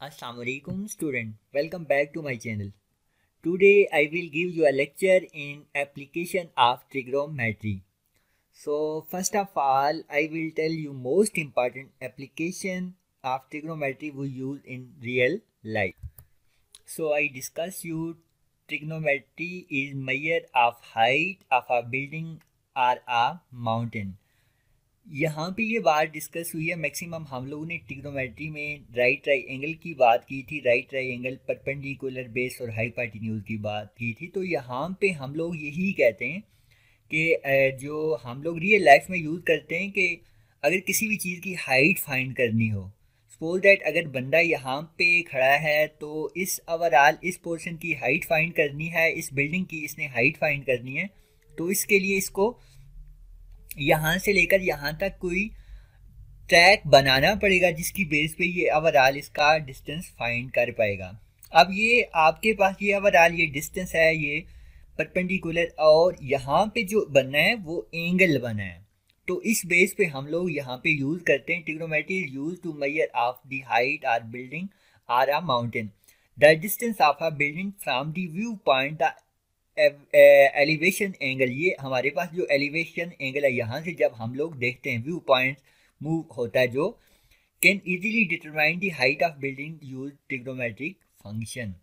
Assalamualaikum student, welcome back to my channel. Today I will give you a lecture in application of trigonometry. So first of all I will tell you most important application of trigonometry we use in real life. So I discuss you trigonometry is measure of height of a building or a mountain. यहाँ पे ये बात discuss हुई है maximum हम लोगों ने trigonometry में राइट ट्राइंगल की बात की थी, राइट ट्राइंगल परपेंडिकुलर बेस और हाइपोटेन्यूज की बात की थी। तो यहाँ पे हम लोग यही कहते हैं कि जो हम लोग रियल लाइफ में यूज़ करते हैं कि अगर किसी भी चीज़ की हाइट फाइंड करनी हो, सपोज दैट अगर बंदा यहाँ पे खड़ा है तो इस ओवरऑल इस पोर्शन की हाइट फाइंड करनी है, इस बिल्डिंग की इसने हाइट फाइंड करनी है, तो इसके लिए इसको यहाँ से लेकर यहाँ तक कोई ट्रैक बनाना पड़ेगा जिसकी बेस पे ये ओवरऑल इसका डिस्टेंस फाइंड कर पाएगा। अब ये आपके पास ये ओवरऑल ये डिस्टेंस है, ये परपेंडिकुलर, और यहाँ पे जो बनना है वो एंगल बना है। तो इस बेस पे हम लोग यहाँ पे यूज करते हैं trigonometry is use to measure of the height और बिल्डिंग और a mountain, the distance of a building from the view point, the elevation angle. ये हमारे पास जो एलिवेशन एंगल है यहाँ से जब हम लोग देखते हैं व्यू पॉइंट मूव होता है, जो can easily determine the height of building use trigonometric function.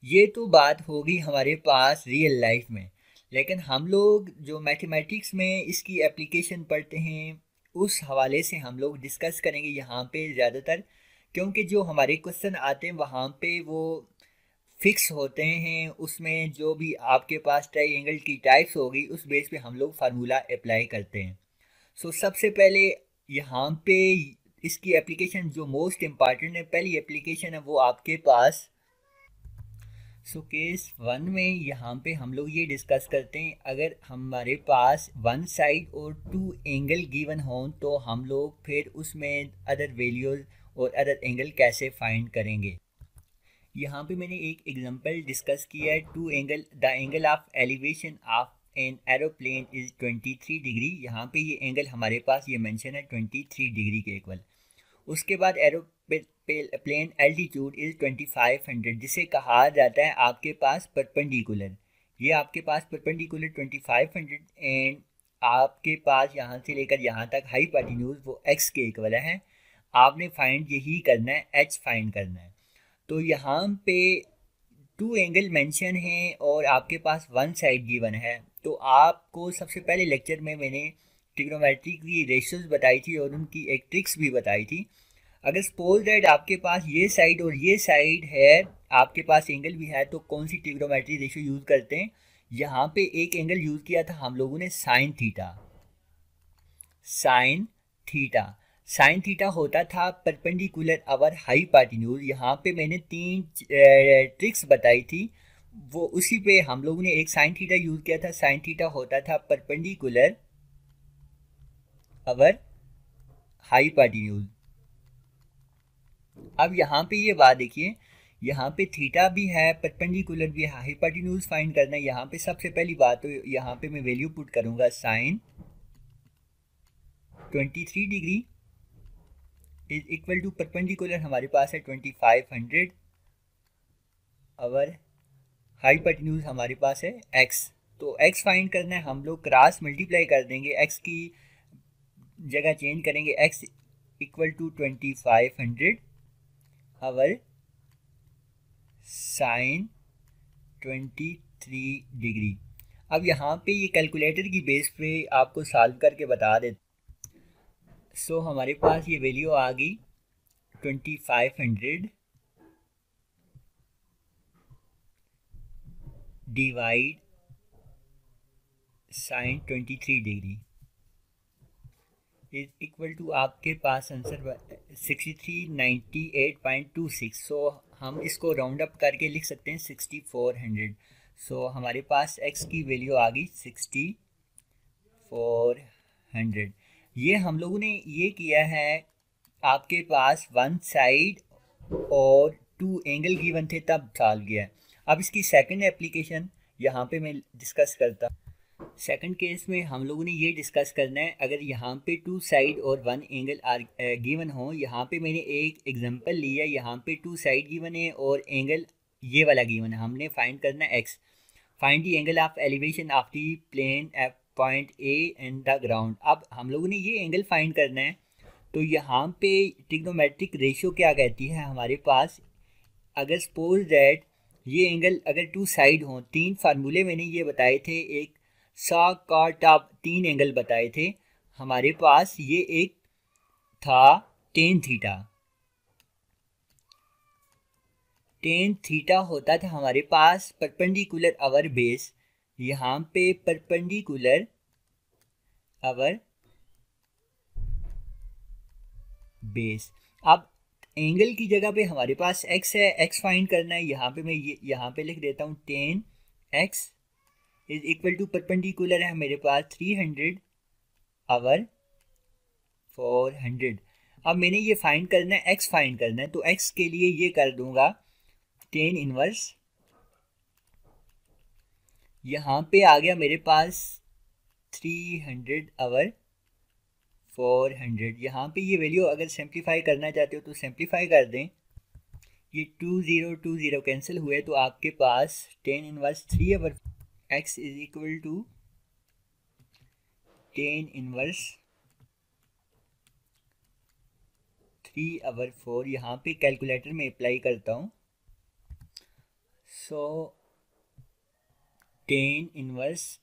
ये तो बात होगी हमारे पास रियल लाइफ में, लेकिन हम लोग जो मैथमेटिक्स में इसकी एप्लीकेशन पढ़ते हैं उस हवाले से हम लोग डिस्कस करेंगे यहाँ पे ज़्यादातर, क्योंकि जो हमारे क्वेश्चन आते हैं वहाँ पे वो फिक्स होते हैं, उसमें जो भी आपके पास ट्राइंगल की टाइप्स होगी उस बेस पे हम लोग फार्मूला अप्लाई करते हैं। सो सबसे पहले यहाँ पे इसकी एप्लीकेशन जो मोस्ट इम्पॉर्टेंट है, पहली एप्लीकेशन है वो आपके पास केस 1 में यहाँ पे हम लोग ये डिस्कस करते हैं, अगर हमारे पास वन साइड और टू एंगल गिवन हों तो हम लोग फिर उसमें अदर वैल्यूज और अदर एंगल कैसे फाइंड करेंगे। यहाँ पे मैंने एक एग्जांपल डिस्कस किया है, two angle, the angle of elevation of an aeroplane is 23 degree. यहाँ पे ये एंगल हमारे पास ये मेंशन है 23 डिग्री के इक्वल। उसके बाद एरोप्लेन एल्टीट्यूड इज 2500, जिसे कहा जाता है आपके पास परपेंडिकुलर। ये आपके पास परपेंडिकुलर 2500 एंड आपके पास यहाँ से लेकर यहाँ तक हाइपोटेन्यूज वो x के इक्वल है। आपने फाइंड यही करना है, h फाइंड करना है। तो यहाँ पे टू एंगल मेंशन है और आपके पास वन साइड गिवन है। तो आपको सबसे पहले लेक्चर में मैंने ट्रिग्नोमेट्री की रेशियोज बताई थी और उनकी एक ट्रिक्स भी बताई थी। अगर सपोज दैट आपके पास ये साइड और ये साइड है, आपके पास एंगल भी है, तो कौन सी ट्रिग्नोमेट्री रेशियो यूज़ करते हैं। यहाँ पे एक एंगल यूज़ किया था हम लोगों ने साइन थीटा। साइन थीटा होता था परपेंडिकुलर अवर हाइपोटेन्यूज। यहाँ पे मैंने 3 ट्रिक्स बताई थी, वो उसी पे हम लोगों ने एक साइन थीटा यूज किया था। साइन थीटा होता था परपेंडिकुलर अवर हाइपोटेन्यूज। अब यहाँ पे ये बात देखिए, यहाँ पे थीटा भी है, परपेंडिकुलर भी है, हाइपोटेन्यूज फाइंड करना है। यहाँ पे सबसे पहली बात तो यहाँ पे मैं वैल्यू पुट करूंगा, sine 23 degree is equal to perpendicular हमारे पास है 2500, अवर हाइपोटेन्यूज हमारे पास है x। तो x फाइंड करना है, हम लोग क्रॉस मल्टीप्लाई कर देंगे, x की जगह चेंज करेंगे, x equal to 2500 over sine 23 degree. अब यहाँ पे ये कैलकुलेटर की बेस पे आपको सॉल्व करके बता देते। सो हमारे पास ये वैल्यू आ गई 2500 divide sine 23 degree is equal to आपके पास आंसर 6398.26। सो हम इसको राउंड अप करके लिख सकते हैं 6400। सो हमारे पास x की वैल्यू आ गई 6400। ये हम लोगों ने ये किया है, आपके पास वन साइड और टू एंगल गिवन थे तब सॉल्व किया है। अब इसकी सेकंड एप्लीकेशन यहाँ पे मैं डिस्कस करता। सेकंड केस में हम लोगों ने ये डिस्कस करना है, अगर यहाँ पे टू साइड और वन एंगल आर गिवन हो। यहाँ पे मैंने एक एग्जांपल लिया, यहाँ पे टू साइड गिवन है और एंगल ये वाला गिवन है। हमने फाइंड करना है x. Find the angle of elevation of the plane at point A and the ground. अब हम लोगों ने ये एंगल फाइंड करना है, तो यहाँ पे ट्रिग्नोमेट्रिक रेशियो क्या कहती है हमारे पास, अगर सपोज दैट ये एंगल अगर टू साइड हों, तीन फार्मूले मैंने ये बताए थे, एक सॉक कॉट ऑफ, तीन एंगल बताए थे हमारे पास। ये एक था टेन थीटा। टेन थीटा होता था हमारे पास परपेंडिकुलर आवर बेस, यहाँ पे परपेंडिकुलर आवर बेस। अब एंगल की जगह पे हमारे पास x है, x फाइंड करना है। यहाँ पे मैं यहाँ पे लिख देता हूँ 10x is equal to perpendicular है मेरे पास 300 आवर 400। अब मैंने ये फाइंड करना है, x फाइंड करना है, तो x के लिए ये कर दूंगा 10 इनवर्स। यहाँ पे आ गया मेरे पास 300 आवर 400। यहाँ पे ये वैल्यू अगर सिंप्लीफाई करना चाहते हो तो सिंप्लीफाई कर दें। ये 20 कैंसिल हुए, तो आपके पास 10 inverse 3 over x is equal to 10 inverse 3 over 4। यहाँ पे कैलकुलेटर में अप्लाई करता हूँ, so 10 inverse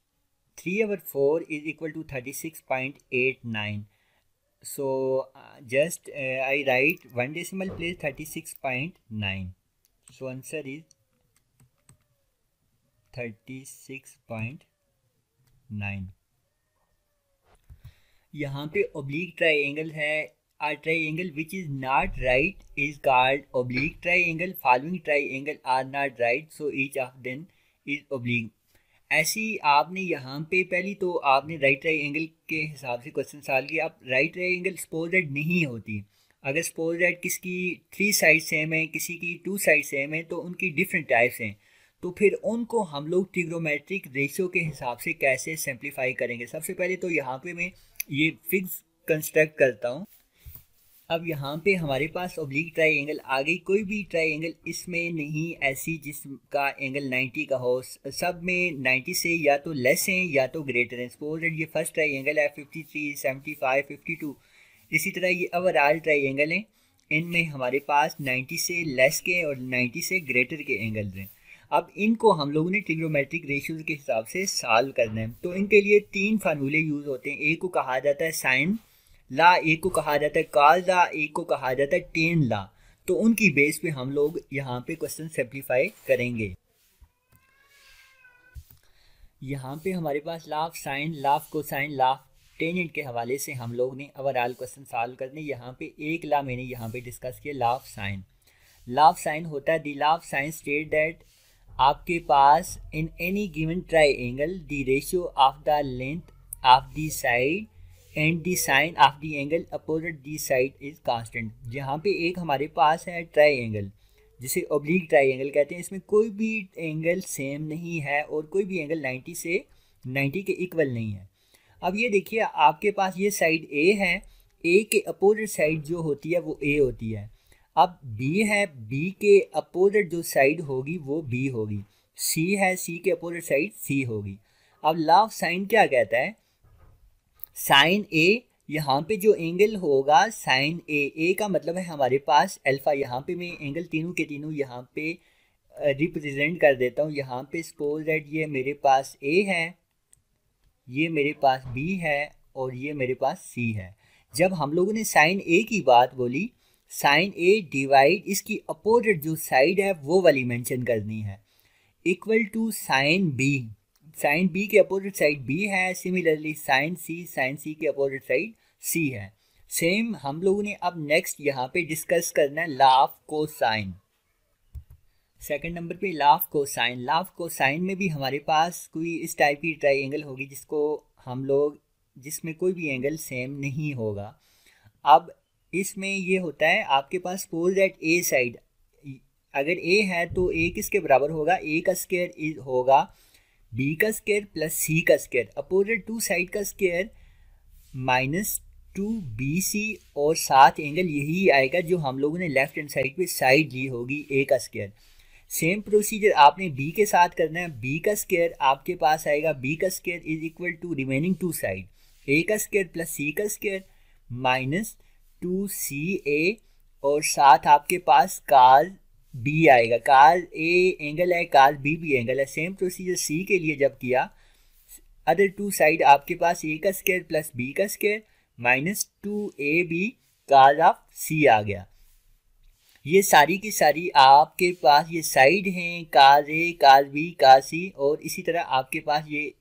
3 over 4 is equal to 36.89। So just I write one decimal place 36.9. So answer is 36.9। यहाँ पे oblique triangle है। A triangle which is not right is called oblique triangle. Following triangle are not right, so each of them is oblique। ऐसी आपने यहाँ पे पहली तो आपने राइट ट्रायंगल के हिसाब से क्वेश्चन सॉल्व किया। अब राइट ट्रायंगल सपोज दैट नहीं होती, अगर सपोज दैट किसकी 3 साइड सेम है, किसी की 2 साइड सेम है, तो उनकी डिफरेंट टाइप्स हैं, तो फिर उनको हम लोग ट्रिग्नोमेट्रिक रेशियो के हिसाब से कैसे सिंप्लीफाई करेंगे। सबसे पहले तो यहाँ पे मैं ये फिक्स कंस्ट्रक्ट करता हूँ। अब यहाँ पे हमारे पास ऑब्लिक ट्रायंगल आ गई। कोई भी ट्रायंगल इसमें नहीं ऐसी जिसका एंगल 90 का हो, सब में 90 से या तो लेस हैं या तो ग्रेटर हैं। सपोज दैट ये फर्स्ट ट्रायंगल है 53, 75, 52। इसी तरह ये ओवरऑल ट्रायंगल हैं, इनमें हमारे पास 90 से लेस के और 90 से ग्रेटर के एंगल्स हैं। अब इनको हम लोगों ने ट्रिग्नोमेट्रिक रेशियोज के हिसाब से सॉल्व करना है। तो इनके लिए 3 फार्मूले यूज़ होते हैं। एक को कहा जाता है साइन ला, एक को कहा जाता है कॉस ला, एक को कहा जाता है टेन ला। तो उनकी बेस पे हम लोग यहाँ पे क्वेश्चन सिंप्लीफाई करेंगे। यहाँ पे हमारे पास law of sine, law of cosine, law of tangent के हवाले से हम लोग ने ओवरऑल क्वेश्चन सॉल्व करने। यहाँ पे एक लॉ मैंने यहाँ पे डिस्कस किया, law of sine. Law of sine होता है the law of sine state that आपके पास in any given triangle the ratio of the length of the side and the sine of the angle opposite the side is constant. जहाँ पे एक हमारे पास है ट्रायंगल जिसे ऑब्लिक ट्रायंगल कहते हैं, इसमें कोई भी एंगल सेम नहीं है और कोई भी एंगल 90 से 90 के इक्वल नहीं है। अब ये देखिए आपके पास ये साइड ए है, ए के अपोजिट साइड जो होती है वो ए होती है। अब बी है, बी के अपोजिट जो साइड होगी वो बी होगी। सी है, सी के अपोजिट साइड सी होगी। अब लॉ ऑफ साइन क्या कहता है, साइन ए, यहाँ पे जो एंगल होगा साइन ए, ए का मतलब है हमारे पास अल्फा। यहाँ पे मैं एंगल तीनों के तीनों यहाँ पे रिप्रेजेंट कर देता हूँ। यहाँ पे सपोज दैट ये मेरे पास ए है, ये मेरे पास बी है और ये मेरे पास सी है। जब हम लोगों ने साइन ए की बात बोली, साइन ए डिवाइड इसकी अपोजिट जो साइड है वो वाली मेंशन करनी है, equal to sine B. Sine B के अपोजिट साइड बी है, सिमिलरली साइन सी के अपोजिट साइड सी है। सेम हम लोगों ने अब नेक्स्ट यहाँ पे डिस्कस करना है law of cosine. Second number पे law of cosine. Law of cosine में भी हमारे पास कोई इस टाइप की ट्रायंगल होगी जिसको हम लोग, जिसमें कोई भी एंगल सेम नहीं होगा। अब इसमें ये होता है आपके पास सपोज दैट ए साइड, अगर ए है तो ए किसके बराबर होगा, ए का स्क्वायर होगा बी का स्क्वायर प्लस सी का स्क्वायर अपोजिट टू साइड का स्क्वायर माइनस 2BC और साथ एंगल यही आएगा जो हम लोगों ने लेफ्ट हैंड साइड पे साइड ली होगी ए का स्क्वायर। सेम प्रोसीजर आपने बी के साथ करना है। बी का स्क्वायर आपके पास आएगा, बी का square is equal to remaining two side A का स्क्वायर प्लस सी का स्क्वायर माइनस 2CA और साथ आपके पास काज बी आएगा। काज ए एंगल है, काज बी भी एंगल है। सेम प्रोसीजर सी के लिए जब किया, अदर टू साइड आपके पास ए का स्क्वायर प्लस बी का square minus 2AB cos of C आ गया। ये सारी की सारी आपके पास ये साइड हैं, काज ए, काज बी, काज सी, और इसी तरह आपके पास ये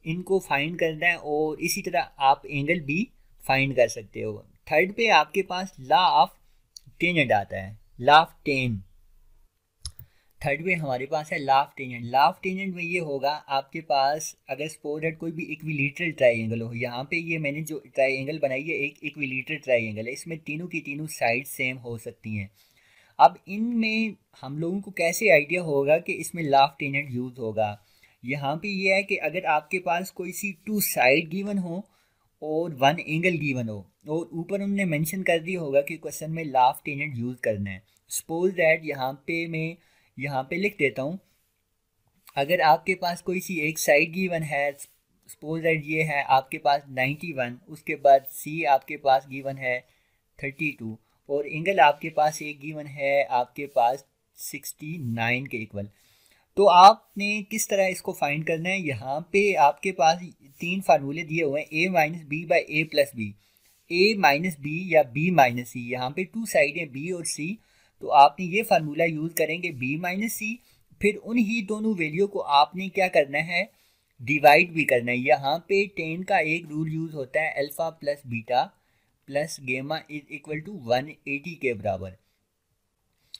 इनको फाइंड करना है और इसी तरह आप एंगल भी फाइंड कर सकते हो। थर्ड पे आपके पास लॉ ऑफ टेंजेंट आता है, लॉ ऑफ टेन। थर्ड पे हमारे पास है law of tangent. Law of tangent में ये होगा आपके पास, अगर सपोज दैट कोई भी इक्विलेटरल ट्राइंगल हो, यहाँ पे ये मैंने जो ट्राइंगल बनाई है एक इक्विलेटरल ट्राइंगल है, इसमें तीनों की तीनों साइड सेम हो सकती हैं। अब इनमें हम लोगों को कैसे आइडिया होगा कि इसमें लॉ ऑफ टेंजेंट यूज होगा। यहाँ पे ये है कि अगर आपके पास कोई सी टू साइड गिवन हो और वन एंगल गिवन हो और ऊपर उन्होंने मेंशन कर दिया होगा कि क्वेश्चन में लॉ ऑफ टेंजेंट यूज करना है। सपोज दैट यहाँ पे मैं यहाँ पे लिख देता हूँ, अगर आपके पास कोई सी एक साइड गिवन है, सपोज दैट ये है आपके पास 91, उसके बाद सी आपके पास गिवन है 32 और एंगल आपके पास एक गिवन है आपके पास 69 के इक्वल। तो आपने किस तरह इसको फाइंड करना है, यहाँ पे आपके पास तीन फार्मूले दिए हुए हैं, a minus B by A plus B, a minus B या b माइनस सी। यहाँ पे टू साइड है b और c, तो आपने ये फार्मूला यूज करेंगे b माइनस सी। फिर उन ही दोनों वैल्यू को आपने क्या करना है, डिवाइड भी करना है। यहाँ पे 10 का एक रूल यूज होता है, alpha plus beta plus gamma is equal to 180 के बराबर।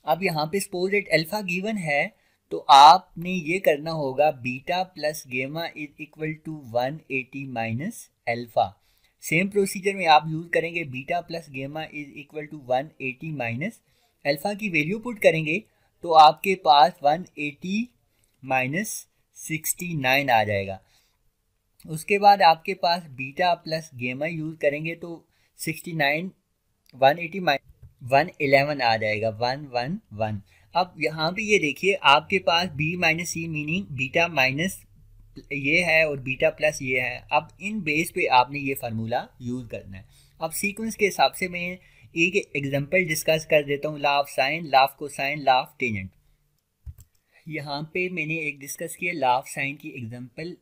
अब यहाँ पे सपोज दैट अल्फा गिवन है, तो आपने ये करना होगा beta plus gamma is equal to 180 minus alpha. Same procedure में आप यूज करेंगे, beta plus gamma is equal to 180 minus alpha की वैल्यू पुट करेंगे तो आपके पास 180 माइनस 69 आ जाएगा। उसके बाद आपके पास बीटा प्लस गेमा यूज करेंगे तो 69 180 माइनस 111 आ जाएगा, 111। अब यहाँ पे ये देखिए आपके पास b माइनस सी मीनिंग बीटा माइनस ये है और बीटा प्लस ये है। अब इन बेस पे आपने ये फार्मूला यूज करना है। अब सीक्वेंस के हिसाब से मैं एक एग्जांपल डिस्कस कर देता हूँ, law of sine, law of cosine, law of tangent. यहाँ पे मैंने एक डिस्कस किया लॉ ऑफ साइन की एग्जांपल।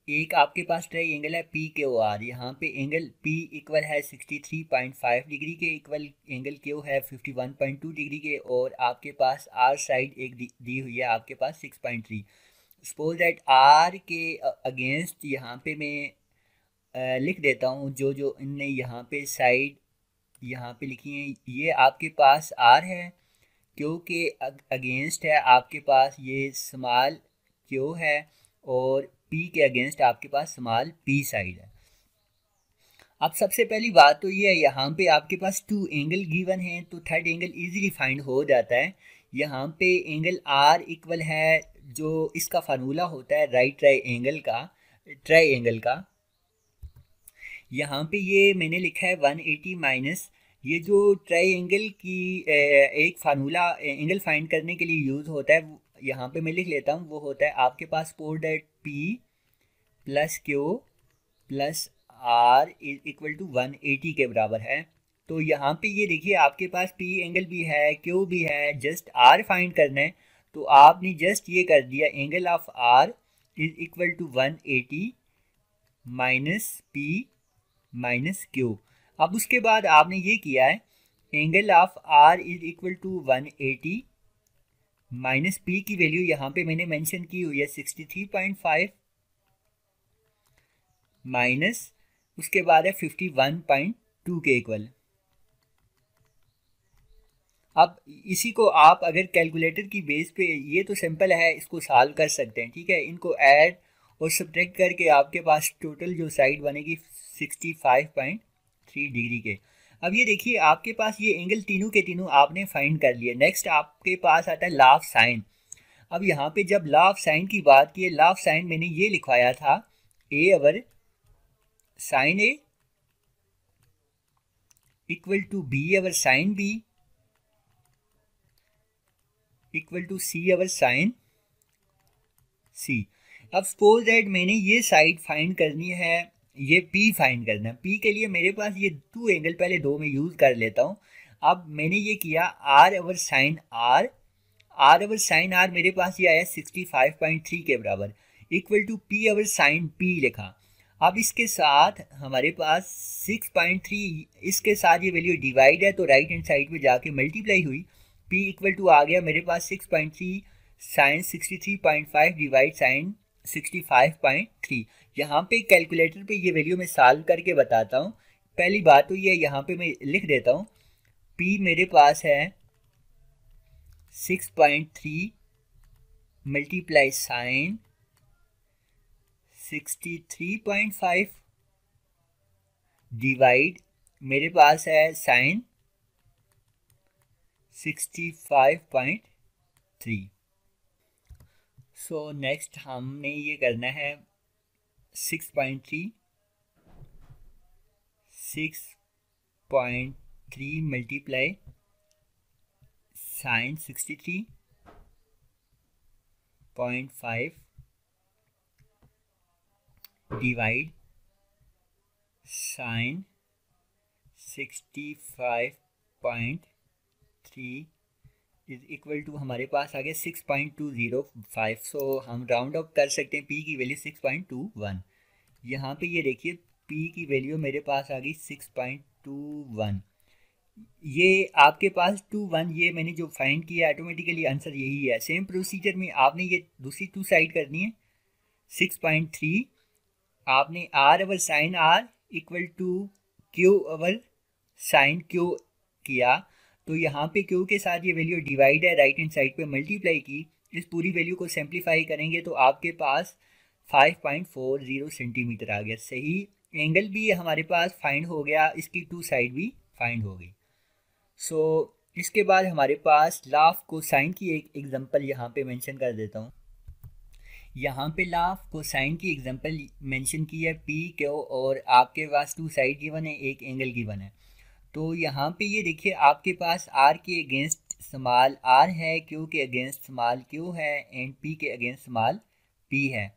एक आपके पास ट्राइंगल है पी क्यू आर, यहाँ पे एंगल P इक्वल है 63.5 डिग्री के, इक्वल एंगल क्यू है 51.2 डिग्री के, और आपके पास आर साइड एक दी हुई है आपके पास 6.3। सपोज दैट आर के अगेंस्ट यहाँ पे मैं लिख देता हूँ जो जो इनने यहाँ पे साइड यहाँ पे लिखी है, ये आपके पास आर है, क्यू के अगेंस्ट है आपके पास ये स्मॉल क्यू है, और P के अगेंस्ट आपके पास स्मॉल P साइड है। अब सबसे पहली बात तो ये है, यहाँ पे आपके पास टू एंगल गिवन है तो थर्ड एंगल इजीली फाइंड हो जाता है। यहाँ पे एंगल R इक्वल है, जो इसका फार्मूला होता है राइट ट्राइंगल का। यहाँ पे ये मैंने लिखा है 180 माइनस, ये जो ट्राइंगल की एक फार्मूला एंगल फाइंड करने के लिए यूज होता है, यहाँ पे मैं लिख लेता हूँ, वो होता है आपके पास suppose that P plus Q plus R is equal to 180 के बराबर है। तो यहाँ पे ये देखिए आपके पास P एंगल भी है, Q भी है, जस्ट R फाइंड करना है, तो आपने जस्ट ये कर दिया, angle of R is equal to 180 minus P minus Q। अब उसके बाद आपने ये किया है, angle of R is equal to 180 minus P की वैल्यू यहाँ पे मैंने मेंशन की हुई है 63.5 माइनस उसके बाद है 51.2 के इक्वल। अब इसी को आप अगर कैलकुलेटर की बेस पे, ये तो सिंपल है, इसको सॉल्व कर सकते हैं, ठीक है। इनको ऐड और सब्ट्रैक्ट करके आपके पास टोटल जो साइड बनेगी 65.3 डिग्री के। अब ये देखिए आपके पास ये एंगल तीनों के तीनों आपने फाइंड कर लिए। नेक्स्ट आपके पास आता है लॉ ऑफ साइन। अब यहाँ पे जब लॉ ऑफ साइन की बात की, लॉ ऑफ साइन मैंने ये लिखवाया था A over sine A equal to B over sine B equal to C over sine C. अब सपोज दैट मैंने ये साइड फाइंड करनी है, ये P फाइंड करना है। P के लिए मेरे पास ये 2 एंगल पहले 2 में यूज़ कर लेता हूँ। अब मैंने ये किया R over sine R, R over sine R मेरे पास ये आया 65.3 के बराबर equal to P over sine P लिखा। अब इसके साथ हमारे पास 6.3, इसके साथ ये वैल्यू डिवाइड है तो राइट हैंड साइड पे जाके मल्टीप्लाई हुई, P इक्वल टू आ गया मेरे पास 6.3 साइन 63.5 डिवाइड साइन 65.3। यहाँ पे कैलकुलेटर पे ये वैल्यू मैं सॉल्व करके बताता हूँ। पहली बात तो ये यहाँ पे मैं लिख देता हूँ, P मेरे पास है 6.3 मल्टीप्लाई साइन 63.5 डिवाइड मेरे पास है साइन 65.3। सो नेक्स्ट हमने ये करना है 6.3 multiply sine 63.5 divide sine 65.3 is equal to हमारे पास आ गया 6.205। सो हम राउंड अप कर सकते हैं, P की वैल्यू 6.21। यहाँ पे ये देखिए P की वैल्यू मेरे पास आ गई 6.21। ये आपके पास 21, ये मैंने जो फाइंड किया ऑटोमेटिकली आंसर यही है। सेम प्रोसीजर में आपने ये दूसरी 2 साइड करनी है। 6.3 आपने R over sine R equal to Q over sine Q किया, तो यहाँ पे Q के साथ ये वैल्यू डिवाइड है, राइट हैंड साइड पे मल्टीप्लाई की। इस पूरी वैल्यू को सिंप्लीफाई करेंगे तो आपके पास 5.40 सेंटीमीटर आ गया। सही एंगल भी हमारे पास फाइंड हो गया, इसकी 2 साइड भी फाइंड हो गई। सो इसके बाद हमारे पास लॉ ऑफ कोसाइन की एक एग्जांपल यहाँ पे मेंशन कर देता हूँ। यहाँ पे लॉ ऑफ कोसाइन की एग्जांपल मेंशन की है P Q और आपके पास 2 साइड गिवन है, एक एंगल गिवन है। तो यहाँ पे ये देखिए आपके पास R के अगेंस्ट स्मॉल r है, Q के अगेंस्ट स्मॉल q है एंड P के अगेंस्ट स्मॉल p है।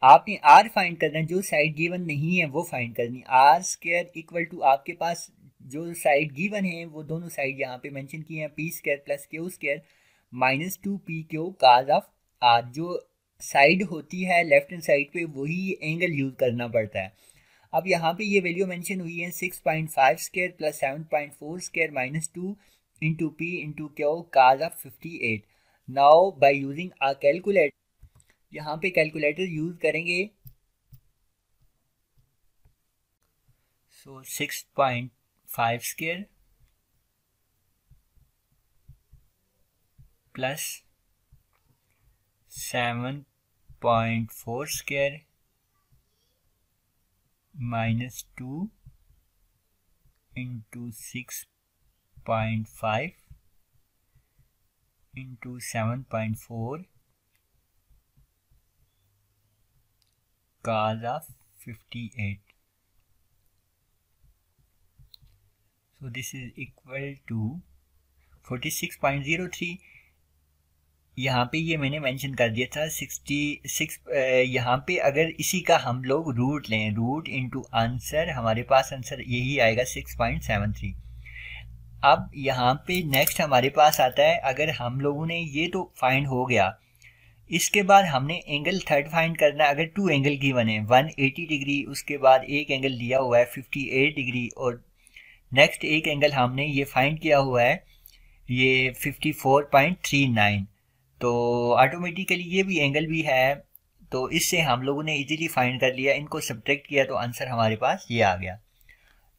आपने R फाइंड करना है, जो साइड गिवन नहीं है वो फाइंड करनी। R स्क्वायर इक्वल टू आपके पास जो साइड गिवन है वो दोनों साइड यहाँ पे मेंशन किए हैं, P square plus Q square minus 2PQ cause of R। जो साइड होती है लेफ्ट हैंड साइड पे वही एंगल यूज करना पड़ता है। अब यहाँ पे ये वैल्यू मेंशन हुई है 6.5 square plus 7.4 square minus 2 into P into Q cause of 58। Now by using a calculator, यहाँ पे कैलकुलेटर यूज करेंगे। सो 6.5 square plus 7.4 square minus 2 into 6.5 into 7.4 cos of 58. So this is equal to 46.03। यहाँ पे ये मैंने mention कर दिया था 66। यहाँ पे अगर इसी का हम लोग रूट लें, रूट इनटू आंसर, हमारे पास आंसर यही आएगा 6.73। अब यहाँ पे नेक्स्ट हमारे पास आता है, अगर हम लोगों ने ये तो फाइंड हो गया, इसके बाद हमने एंगल थर्ड फाइंड करना है। अगर 2 एंगल गिवन है 180 डिग्री, उसके बाद एक एंगल दिया हुआ है 58 डिग्री और नेक्स्ट एक एंगल हमने ये फाइंड किया हुआ है ये 54.39, तो ऑटोमेटिकली ये भी एंगल भी है, तो इससे हम लोगों ने इजीली फाइंड कर लिया। इनको सब्ट्रैक्ट किया तो आंसर हमारे पास ये आ गया।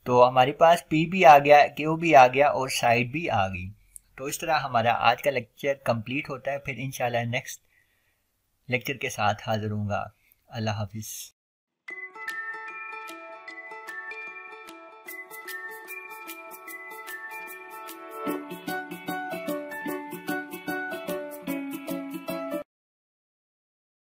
तो हमारे पास P भी आ गया, Q भी आ गया और साइड भी आ गई। तो इस तरह हमारा आज का लेक्चर कंप्लीट होता है। फिर इंशाल्लाह नेक्स्ट लेक्चर के साथ हाजिर होऊंगा। अल्लाह हाफिज़।